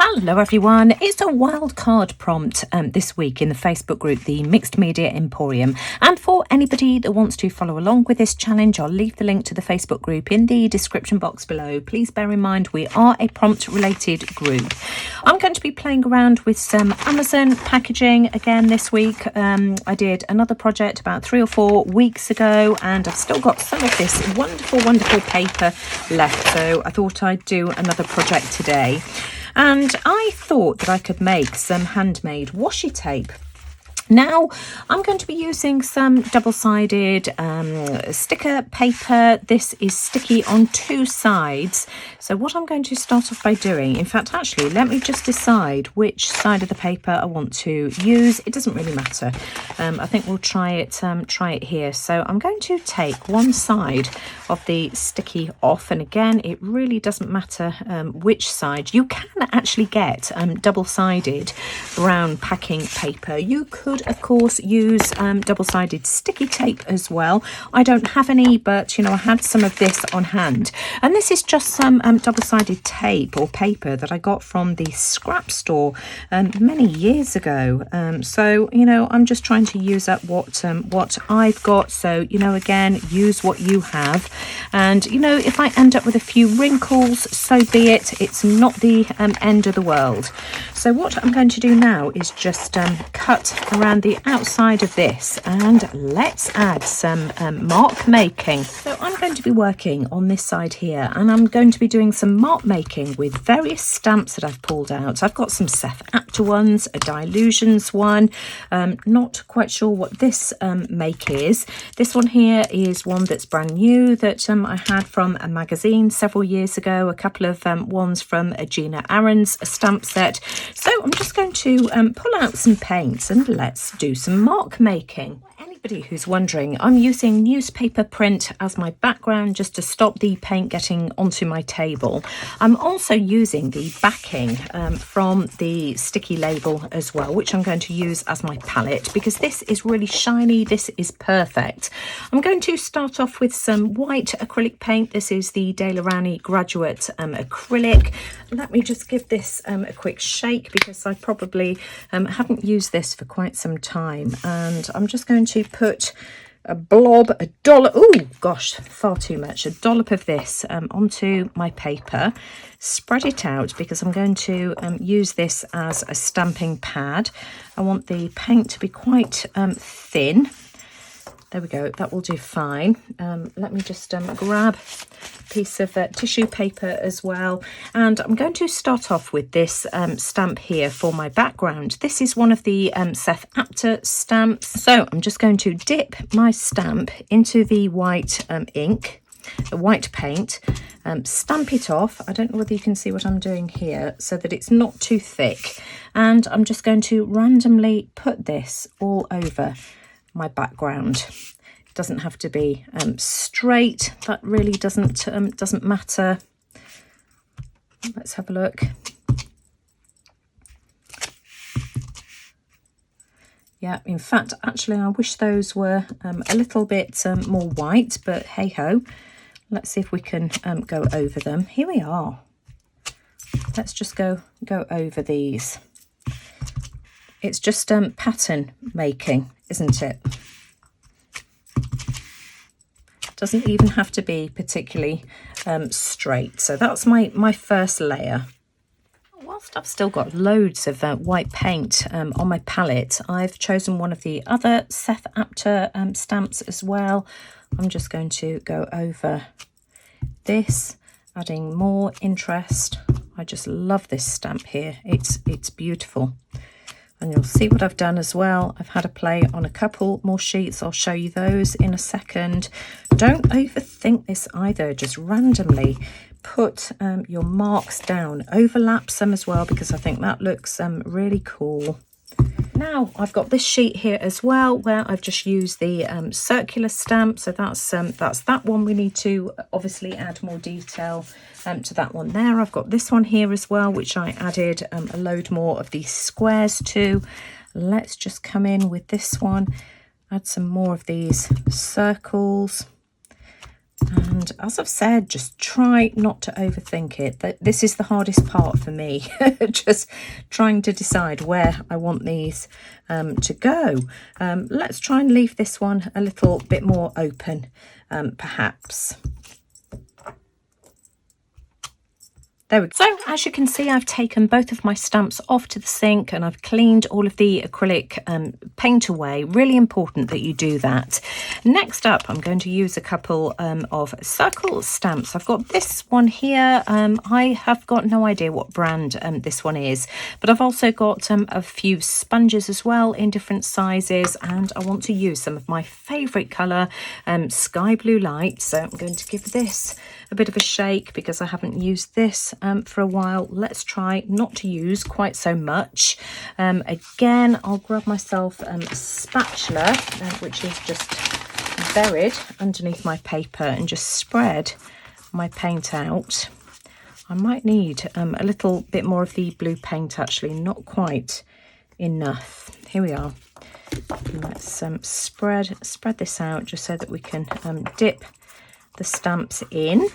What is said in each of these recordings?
Hello everyone, it's a wild card prompt this week in the Facebook group, the Mixed Media Emporium. And for anybody that wants to follow along with this challenge, I'll leave the link to the Facebook group in the description box below. Please bear in mind we are a prompt related group. I'm going to be playing around with some Amazon packaging again this week. I did another project about 3 or 4 weeks ago and I've still got some of this wonderful paper left. So I thought I'd do another project today. And I thought that I could make some handmade washi tape. Now, I'm going to be using some double-sided sticker paper. This is sticky on 2 sides. So what I'm going to start off by doing, in fact, actually, let me just decide which side of the paper I want to use. It doesn't really matter. I think we'll try it here. So I'm going to take one side of the sticky off. And again, it really doesn't matter which side. You can actually get double-sided brown packing paper. You could, of course, use double-sided sticky tape as well. I don't have any, but you know, I had some of this on hand, and this is just some double-sided tape or paper that I got from the scrap store many years ago. So you know, I'm just trying to use up what I've got. So you know, again, use what you have, and you know, if I end up with a few wrinkles, so be it. It's not the end of the world. So what I'm going to do now is just cut around the outside of this, and let's add some mark making. So I'm going to be working on this side here, and I'm going to be doing some mark making with various stamps that I've pulled out. I've got some Seth Apter ones, a Dilutions one, not quite sure what this make is. This one here is one that's brand new that I had from a magazine several years ago, a couple of ones from Gina Aaron's stamp set. So I'm just going to pull out some paints and let's do some mark making. Anybody who's wondering, I'm using newspaper print as my background just to stop the paint getting onto my table. I'm also using the backing from the sticky label as well, which I'm going to use as my palette because this is really shiny. This is perfect. I'm going to start off with some white acrylic paint. This is the De La Rani Graduate acrylic. Let me just give this a quick shake because I probably haven't used this for quite some time, and I'm just going to put a dollop, oh gosh, far too much, a dollop of this onto my paper, spread it out because I'm going to use this as a stamping pad. I want the paint to be quite thin. There we go, that will do fine. Let me just grab a piece of tissue paper as well. And I'm going to start off with this stamp here for my background. This is one of the Seth Apter stamps. So I'm just going to dip my stamp into the white ink, the white paint, stamp it off. I don't know whether you can see what I'm doing here so that it's not too thick. And I'm just going to randomly put this all over my background. It doesn't have to be straight. That really doesn't matter. Let's have a look. Yeah, in fact, actually, I wish those were a little bit more white, but hey ho. Let's see if we can go over them. Here we are. Let's just go over these. It's just pattern making, isn't it? Doesn't even have to be particularly straight. So that's my first layer. Whilst I've still got loads of white paint on my palette, I've chosen one of the other Seth Apter stamps as well. I'm just going to go over this, adding more interest. I just love this stamp here. It's beautiful. And you'll see what I've done as well. I've had a play on a couple more sheets. I'll show you those in a second. Don't overthink this either. Just randomly put your marks down. Overlap some as well because I think that looks really cool. Now I've got this sheet here as well where I've just used the circular stamp. So that's that one. We need to obviously add more detail to that one there. I've got this one here as well, which I added a load more of these squares to. Let's just come in with this one, add some more of these circles. And as I've said, just try not to overthink it. This is the hardest part for me, just trying to decide where I want these to go. Let's try and leave this one a little bit more open, perhaps. There we go. So as you can see, I've taken both of my stamps off to the sink and I've cleaned all of the acrylic paint away. Really important that you do that. Next up, I'm going to use a couple of circle stamps. I've got this one here. I have got no idea what brand this one is, but I've also got a few sponges as well in different sizes, and I want to use some of my favourite colour, Sky Blue Light. So I'm going to give this a bit of a shake because I haven't used this for a while. Let's try not to use quite so much. Again, I'll grab myself a spatula, which is just buried underneath my paper, and just spread my paint out. I might need a little bit more of the blue paint, actually, not quite enough. Here we are. Let's spread this out just so that we can dip the stamps in.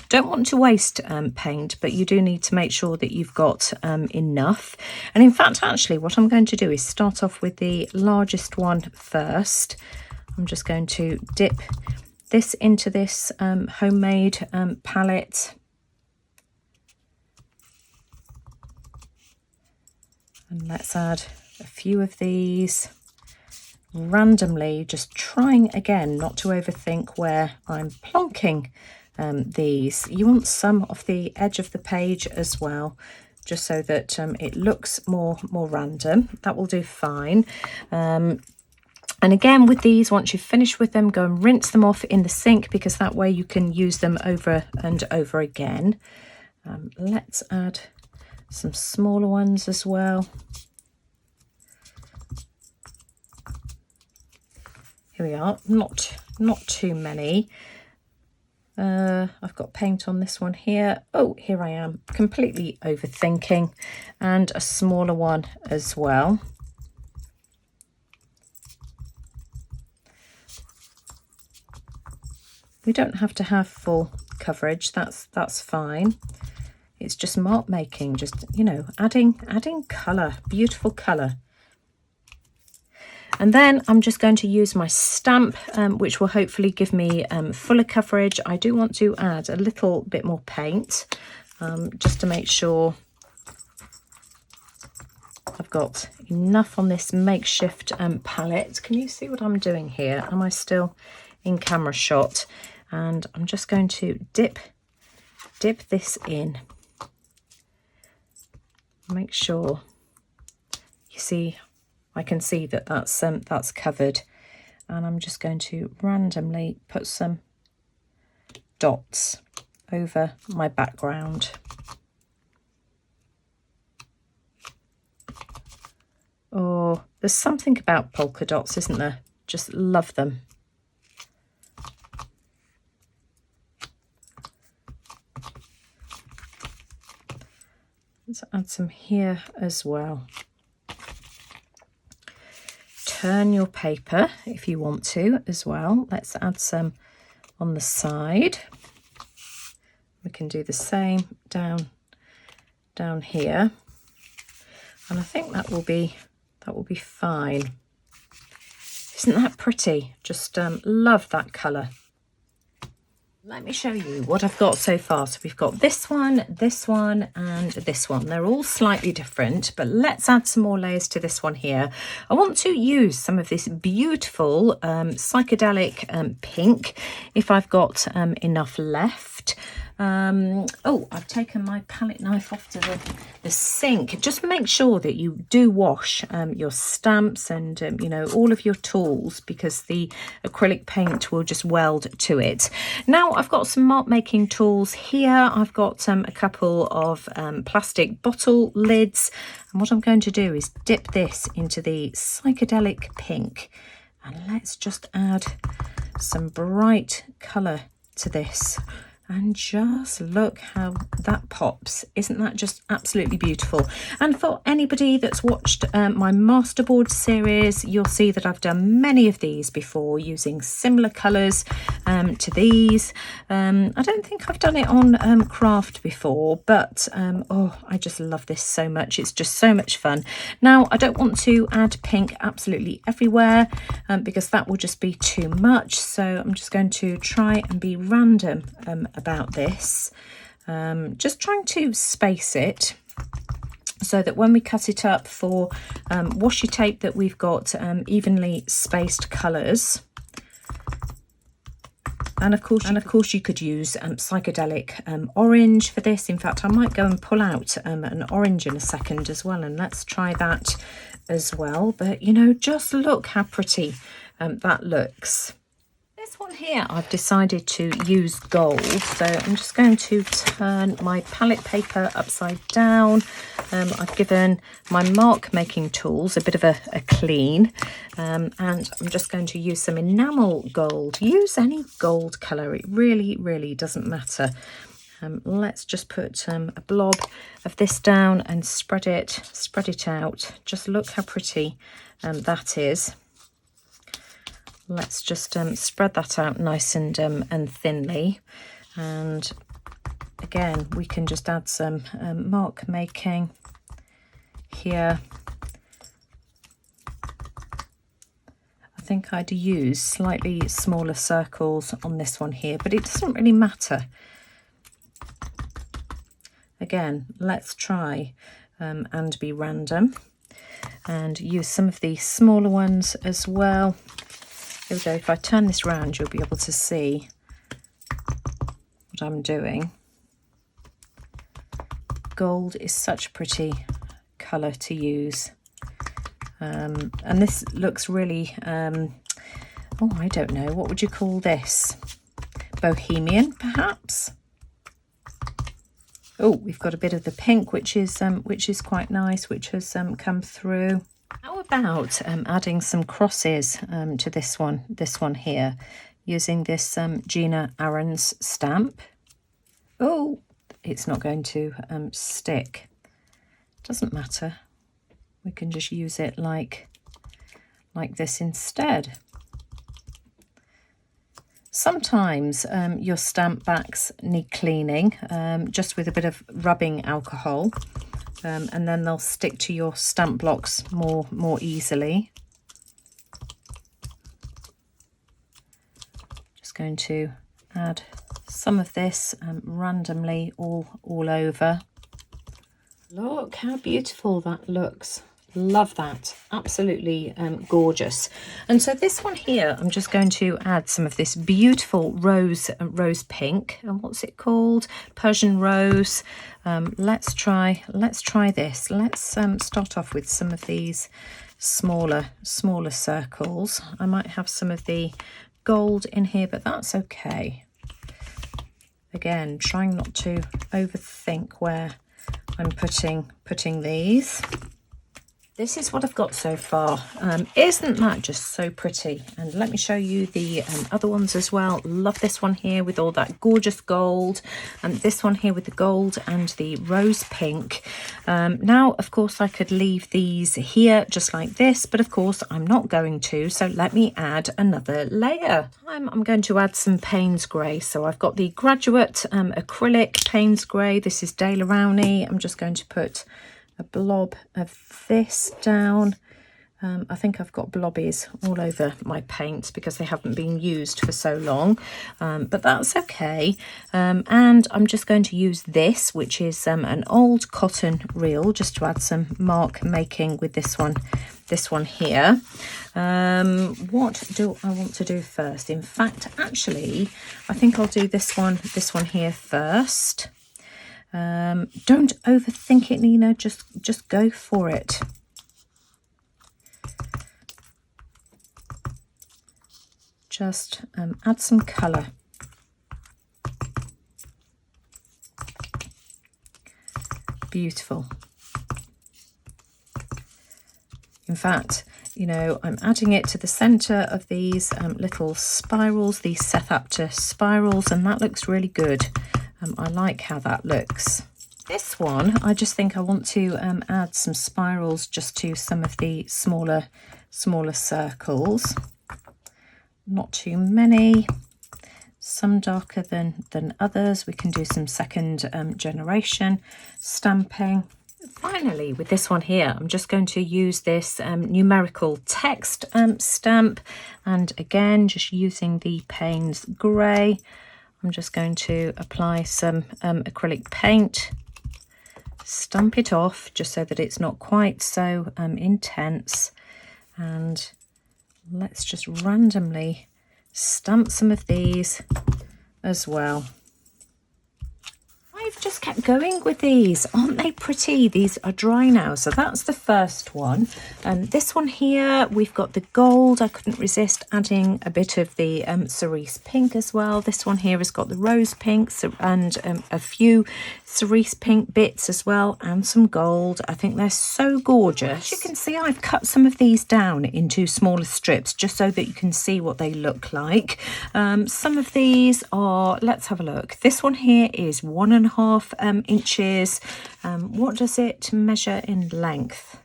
Don't want to waste paint, but you do need to make sure that you've got enough. And in fact, actually, what I'm going to do is start off with the largest one first. I'm just going to dip this into this homemade palette. And let's add a few of these randomly, just trying again not to overthink where I'm plonking these. You want some off the edge of the page as well, just so that it looks more random. That will do fine. And again, with these, once you've finished with them, go and rinse them off in the sink, because that way you can use them over and over again. Let's add some smaller ones as well. Here we are, not too many. I've got paint on this one here. Oh, here I am, completely overthinking. And a smaller one as well. We don't have to have full coverage, that's fine. It's just mark making, just, you know, adding colour, beautiful colour. And then I'm just going to use my stamp, which will hopefully give me fuller coverage. I do want to add a little bit more paint, just to make sure I've got enough on this makeshift palette. Can you see what I'm doing here? Am I still in camera shot? And I'm just going to dip this in. Make sure you see. I can see that that's covered, and I'm just going to randomly put some dots over my background. Oh, there's something about polka dots, isn't there? Just love them. Let's add some here as well. Turn your paper if you want to as well. Let's add some on the side. We can do the same down here, and I think that will be fine. Isn't that pretty? Just love that colour. Let me show you what I've got so far. So we've got this one, and this one. They're all slightly different, but let's add some more layers to this one here. I want to use some of this beautiful psychedelic pink, if I've got enough left. Oh, I've taken my palette knife off to the sink. Just make sure that you do wash your stamps and you know, all of your tools, because the acrylic paint will just weld to it. Now I've got some mark making tools here. I've got a couple of plastic bottle lids, and what I'm going to do is dip this into the psychedelic pink, and let's just add some bright colour to this. And just look how that pops. Isn't that just absolutely beautiful? And for anybody that's watched my masterboard series, you'll see that I've done many of these before using similar colours to these. I don't think I've done it on craft before, but oh, I just love this so much. It's just so much fun. Now, I don't want to add pink absolutely everywhere because that will just be too much. So I'm just going to try and be random about this, just trying to space it so that when we cut it up for washi tape that we've got evenly spaced colours. And of course you could use psychedelic orange for this. In fact, I might go and pull out an orange in a second as well, and let's try that as well. But you know, just look how pretty that looks. This one here, I've decided to use gold, so I'm just going to turn my palette paper upside down. I've given my mark making tools a bit of a clean, and I'm just going to use some enamel gold. Use any gold colour, it really doesn't matter. Let's just put a blob of this down and spread it out. Just look how pretty that is. Let's just spread that out nice and thinly, and again we can just add some mark making here. I think I'd use slightly smaller circles on this one here, but it doesn't really matter. Again, let's try and be random and use some of the smaller ones as well. Here we go. If I turn this round, you'll be able to see what I'm doing. Gold is such a pretty colour to use. And this looks really, oh, I don't know, what would you call this? Bohemian, perhaps? Oh, we've got a bit of the pink, which is quite nice, which has come through. How about adding some crosses to this one here, using this Gina Aaron's stamp. Oh, it's not going to stick. Doesn't matter. We can just use it like this instead. Sometimes your stamp backs need cleaning, just with a bit of rubbing alcohol. And then they'll stick to your stamp blocks more easily. Just going to add some of this randomly all over. Look how beautiful that looks. Love that. Absolutely gorgeous. And so this one here, I'm just going to add some of this beautiful rose pink. And what's it called? Persian rose. Let's try this. Let's start off with some of these smaller circles. I might have some of the gold in here, but that's okay. Again, trying not to overthink where I'm putting these. This is what I've got so far. Isn't that just so pretty? And let me show you the other ones as well. Love this one here with all that gorgeous gold, and this one here with the gold and the rose pink. Now, of course, I could leave these here just like this, but of course I'm not going to. So let me add another layer. I'm going to add some Payne's grey. So I've got the Graduate acrylic Payne's grey. This is Daler-Rowney. I'm just going to put a blob of this down. I think I've got blobbies all over my paints because they haven't been used for so long, but that's okay. And I'm just going to use this, which is an old cotton reel, just to add some mark making with this one here. What do I want to do first? In fact, actually, I think I'll do this one here first. Don't overthink it, Nina. Just go for it. Just add some colour. Beautiful. In fact, you know, I'm adding it to the center of these little spirals, these Seth Apter spirals, and that looks really good. I like how that looks. This one, I just think I want to add some spirals just to some of the smaller circles. Not too many. Some darker than others. We can do some second generation stamping. Finally, with this one here, I'm just going to use this numerical text stamp, and again, just using the Payne's grey, I'm just going to apply some acrylic paint, stamp it off just so that it's not quite so intense, and let's just randomly stamp some of these as well. I've just kept going with these. Aren't they pretty? These are dry now, so that's the first one. And this one here, we've got the gold. I couldn't resist adding a bit of the cerise pink as well. This one here has got the rose pinks and a few cerise pink bits as well, and some gold. I think they're so gorgeous. As you can see, I've cut some of these down into smaller strips just so that you can see what they look like. Some of these are, let's have a look. This one here is 1.5 inches. What does it measure in length?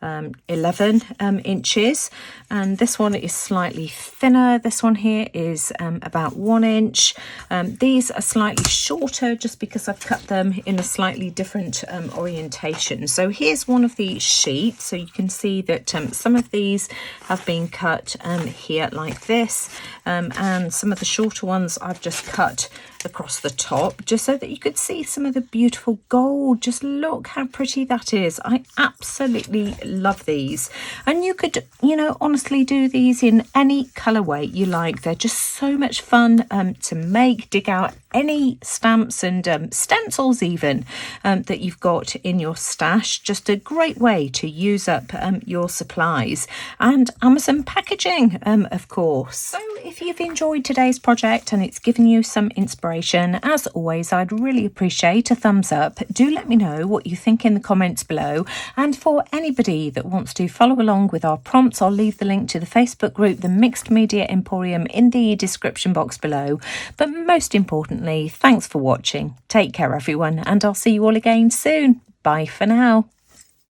11 inches, and this one is slightly thinner. This one here is about 1 inch. These are slightly shorter just because I've cut them in a slightly different orientation. So here's one of the sheets, so you can see that some of these have been cut here like this, and some of the shorter ones I've just cut across the top just so that you could see some of the beautiful gold. Just look how pretty that is. I absolutely love these, and you could, you know, honestly do these in any colorway you like. They're just so much fun to make. Dig out any stamps and stencils even that you've got in your stash. Just a great way to use up your supplies, and Amazon packaging of course. So if you've enjoyed today's project and it's given you some inspiration, as always, I'd really appreciate a thumbs up. Do let me know what you think in the comments below, and for anybody that wants to follow along with our prompts, I'll leave the link to the Facebook group, the Mixed Media Emporium, in the description box below. But most importantly, thanks for watching. Take care everyone, and I'll see you all again soon. Bye for now.